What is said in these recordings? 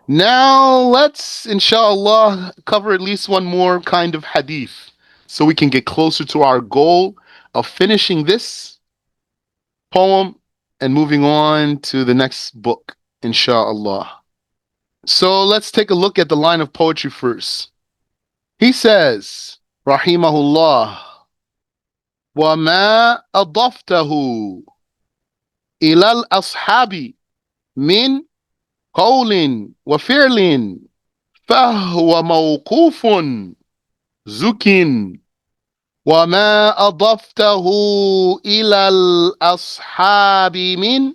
Now let's, inshallah, cover at least one more kind of hadith so we can get closer to our goal of finishing this poem and moving on to the next book, inshallah. So let's take a look at the line of poetry first. He says, Rahimahullah, وَمَا أَضَفْتَهُ إِلَى الْأَصْحَابِ مِنْ قول وفعل فهو موقوف زك وما أضفته إلى الأصحاب من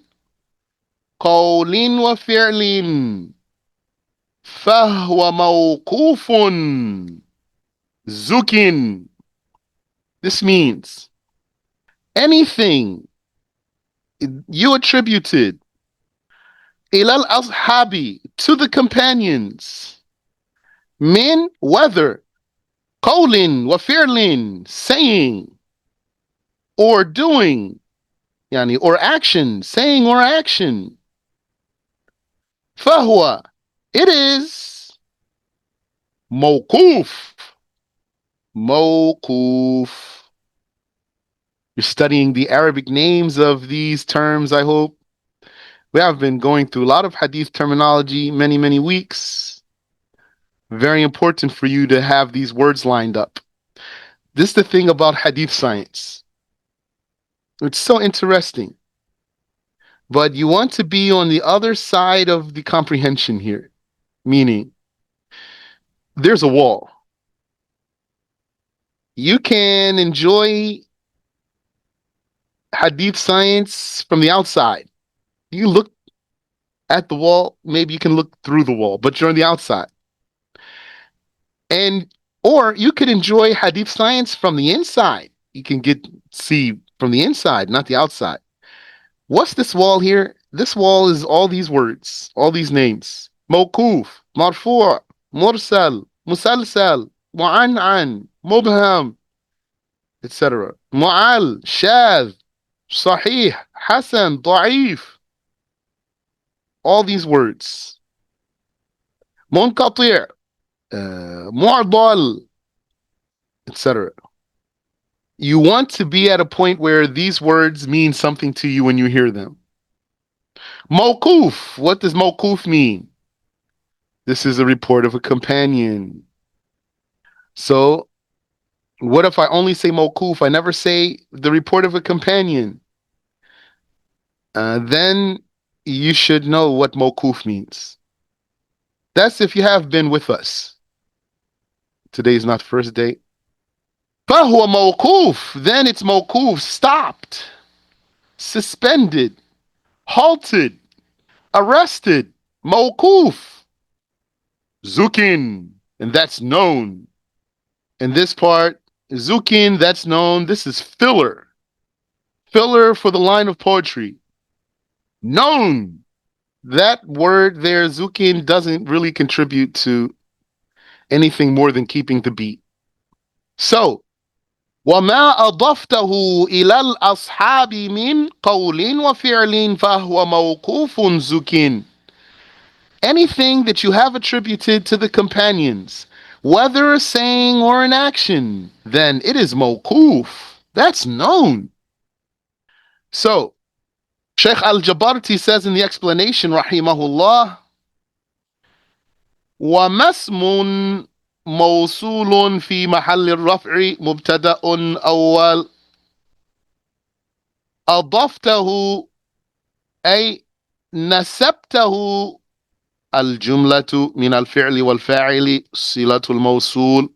قول وفعل فهو موقوف زك. This means anything you attributed ilal ashabi to the companions, min whether qawlin wa fi'lin saying or doing, yani or action, saying or action, fahuwa it is mawqoof. Mawqoof. You're studying the Arabic names of these terms, I hope. We have been going through a lot of hadith terminology, many weeks. Very important for you to have these words lined up. This is the thing about hadith science. It's so interesting. But you want to be on the other side of the comprehension here. Meaning, there's a wall. You can enjoy hadith science from the outside. You look at the wall, maybe you can look through the wall, but you're on the outside. And or you could enjoy hadith science from the inside. You can see from the inside, not the outside. What's this wall here? This wall is all these words, all these names. Mawqoof, marfu', mursal, musalsal, mu'an'an, mubham, etc. Mu'al, shadh, sahih, hasan, da'if. All these words. Munqati', mu'dal, etc. You want to be at a point where these words mean something to you when you hear them. Mawqoof. What does mawqoof mean? This is a report of a companion. So, what if I only say mawqoof? I never say the report of a companion. Then you should know what mawqoof means. That's if you have been with us. Today is not the first day. فهو موقوف. Then it's mawqoof, stopped, suspended, halted, arrested. Mawqoof. Zukin. And that's known. In this part, zukin, that's known. This is filler. Filler for the line of poetry. Known. That word there, zukin, doesn't really contribute to anything more than keeping the beat. So, وما أضفته إلى الأصحاب من قول وفعل فهو موقوف زك. Anything that you have attributed to the companions, whether a saying or an action, then it is mawqoof. That's known. So, Sheikh Al-Jabarti says in the explanation, rahimahullah, وَمَسْمٌ موصول في محل الرفع مبتدأ أول أضفته أي نسبته الجملة من الفعل والفاعل صلة الموصول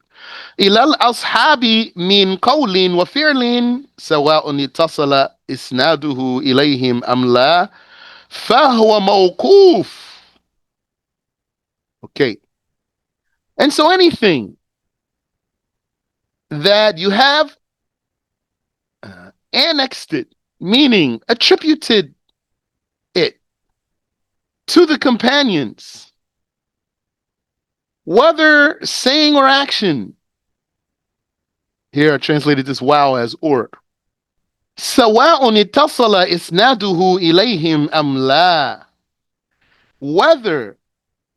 إلى الأصحاب من قول وفعل سواء اتصل إسناده إليهم أم لا فهو موقوف. Okay. And so anything that you have annexed it, meaning attributed it to the companions, whether saying or action, here I translated this wow as or, سواء اتصل إسناده إليهم أم لا. whether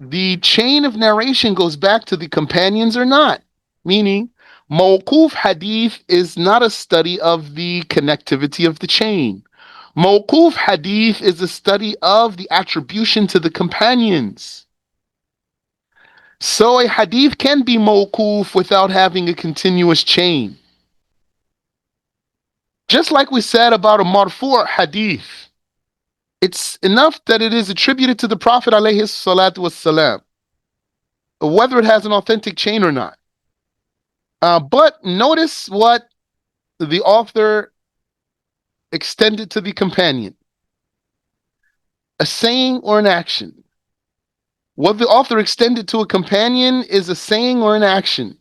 the chain of narration goes back to the companions or not. Meaning, Mawqoof hadith is not a study of the connectivity of the chain. Mawqoof hadith is a study of the attribution to the companions. So a hadith can be mawqoof without having a continuous chain. Just like we said about a marfu' hadith, it's enough that it is attributed to the Prophet alayhi salatu wassalam, whether it has an authentic chain or not. But notice what the author extended to the companion: a saying or an action. What the author extended to a companion is a saying or an action.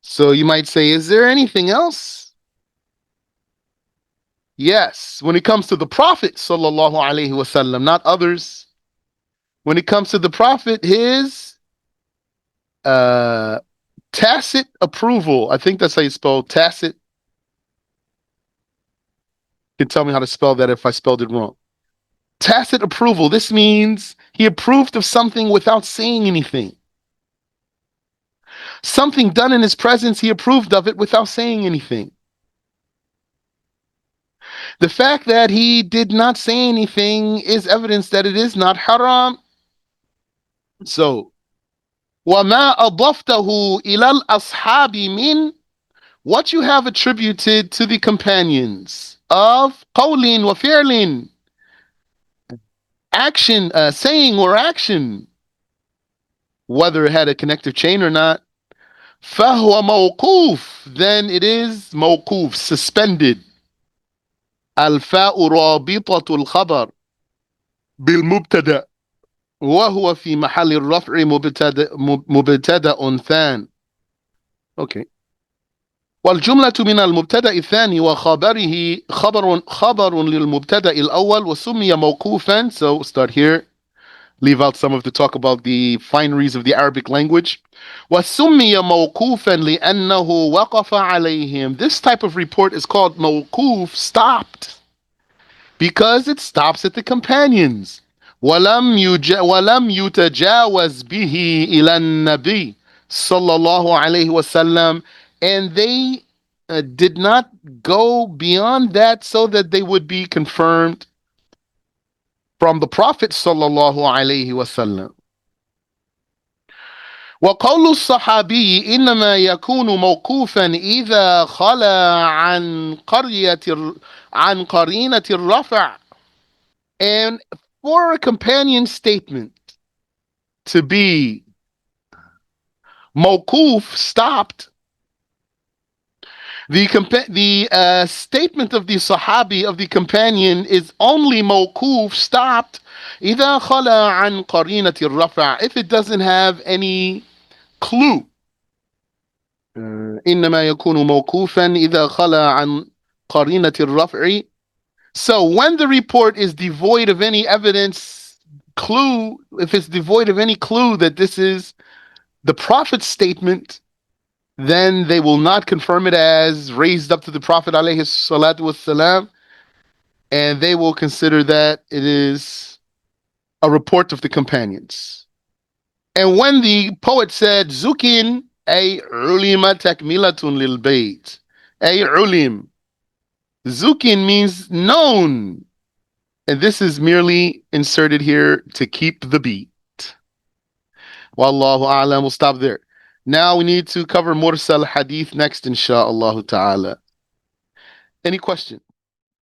So you might say, is there anything else? Yes, when it comes to the Prophet sallallahu alaihi wasallam, not others. When it comes to the Prophet, his tacit approval. I think that's how you spell tacit. You can tell me how to spell that if I spelled it wrong. Tacit approval. This means he approved of something without saying anything. Something done in his presence, he approved of it without saying anything. The fact that he did not say anything is evidence that it is not haram. So, وَمَا أَضَفْتَهُ إِلَى الْأَصْحَابِ مِنْ, what you have attributed to the companions of قَوْلٍ وَفِعْلٍ, action, saying or action, whether it had a connective chain or not, فَهُوَ مَوْقُوف, then it is mawqoof, suspended. الفاء رابطة الخبر بالمبتدأ وهو في محل الرفع مبتدأ ثان. Okay. والجملة من المبتدأ الثاني وخبره خبر للمبتدأ الأول وسمي موقوفا. So start here. Leave out some of the talk about the fineries of the Arabic language. وسمي موقوفا لأنه وقف عليهم. This type of report is called موقوف, stopped, because it stops at the companions. ولم يتجاوز به إلى النبي صلى الله عليه وسلم, and they did not go beyond that so that they would be confirmed from the Prophet صلى الله عليه وسلم. وقول الصحابي إنما يكون موقوفا إذا خلا عن قرينة الرفع. And for a companion statement to be mawqoof, stopped, the statement of the sahabi, of the companion, is only mawqoof, stopped, إذا خلا عن قرينة الرفع, if it doesn't have any clue. إنما يكون موقوفا إذا خلا عن قرينة الرفع. So when the report is devoid of any evidence, clue, if it's devoid of any clue that this is the Prophet's statement, then they will not confirm it as raised up to the Prophet alayhi salatu wassalam, and they will consider that it is a report of the companions. And when the poet said, Zukin, ay ulima takmilatun lil bayt, ay ulim, Zukin means known. And this is merely inserted here to keep the beat. Wallahu a'lam. We'll stop there. Now we need to cover Mursal Hadith next, insha'Allah ta'ala. Any questions?